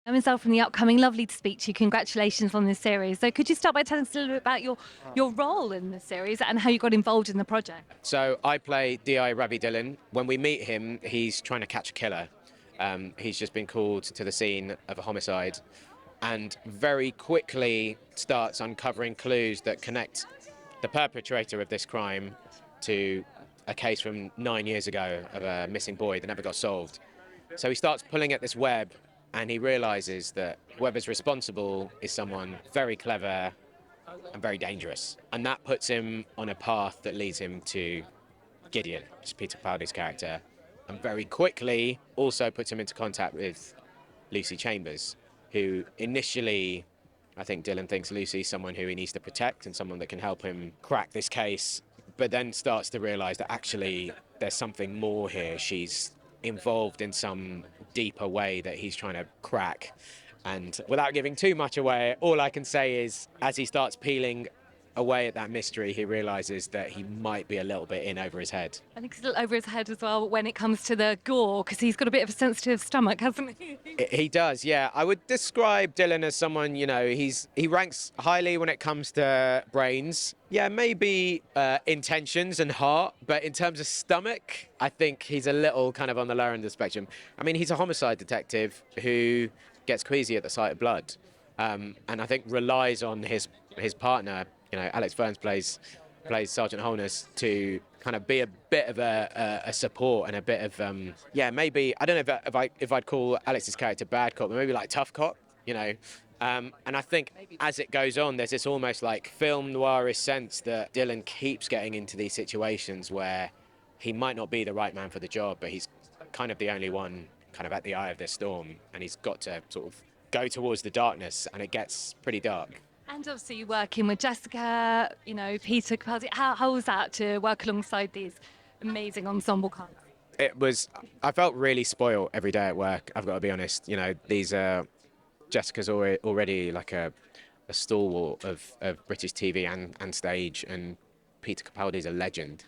I'm Ezelle from the upcoming. Lovely to speak to you. Congratulations on this series. So could you start by telling us a little bit about your role in the series and how you got involved in the project? So I play DI Ravi Dillon. When we meet him, he's trying to catch a killer. He's just been called to the scene of a homicide and very quickly starts uncovering clues that connect the perpetrator of this crime to a case from 9 years ago of a missing boy that never got solved. So he starts pulling at this web and he realizes that whoever's responsible is someone very clever and very dangerous. And that puts him on a path that leads him to Gideon, which is Peter Capaldi's character, and very quickly also puts him into contact with Lucy Chambers, who initially, I think Dylan thinks Lucy's someone who he needs to protect and someone that can help him crack this case, but then starts to realize that actually there's something more here. She's involved in some deeper way that he's trying to crack. And without giving too much away, all I can say is as he starts peeling away at that mystery, he realizes that he might be a little bit in over his head. I think he's a little over his head as well when it comes to the gore, because he's got a bit of a sensitive stomach, hasn't he? He does, yeah. I would describe Dylan as someone, he ranks highly when it comes to brains. Yeah, maybe intentions and heart, but in terms of stomach, I think he's a little kind of on the lower end of the spectrum. I mean, he's a homicide detective who gets queasy at the sight of blood, and I think relies on his partner. Alex Ferns plays Sergeant Holness to kind of be a bit of a support and a bit of maybe I don't know if I'd call Alex's character bad cop, but maybe like tough cop, and I think as it goes on, there's this almost like film noirish sense that Dylan keeps getting into these situations where he might not be the right man for the job, but he's kind of the only one kind of at the eye of this storm, and he's got to sort of go towards the darkness, and it gets pretty dark. And obviously you're working with Jessica, Peter Capaldi. How was that to work alongside these amazing ensemble cast? I felt really spoiled every day at work, I've got to be honest. Jessica's already like a stalwart of British TV and stage, and Peter Capaldi's a legend.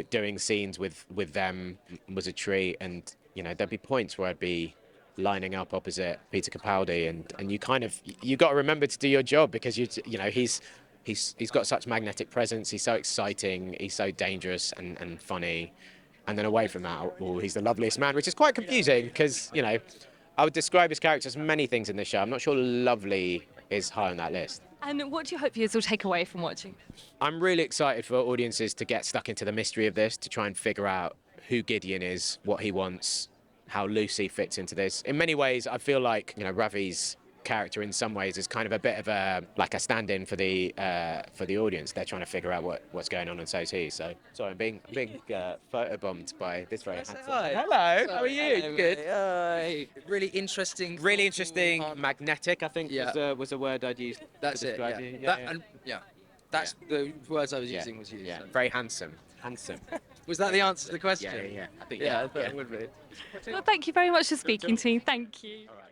Doing scenes with them was a treat, and there'd be points where I'd be lining up opposite Peter Capaldi, and you got to remember to do your job, because he's got such magnetic presence. He's so exciting. He's so dangerous and funny. And then away from that, he's the loveliest man, which is quite confusing because I would describe his character as many things in this show. I'm not sure lovely is high on that list. And what do you hope viewers will take away from watching? I'm really excited for audiences to get stuck into the mystery of this, to try and figure out who Gideon is, what he wants, how Lucy fits into this. In many ways, I feel like Ravi's character in some ways is kind of a bit of a stand-in for the audience. They're trying to figure out what's going on, and so is he. So sorry, I'm being photobombed by this very handsome. Hi. Hello, how are you? Hello, Good. Really interesting. Really interesting. thoughtful, Magnetic, I think, was a word I'd use. That's to it. describe Yeah. you. That's the words I was using. Was used. Yeah, So. very handsome. Handsome. Was that the answer to the question? Yeah. I think I thought it would be. Well, thank you very much for speaking to me. Thank you. All right.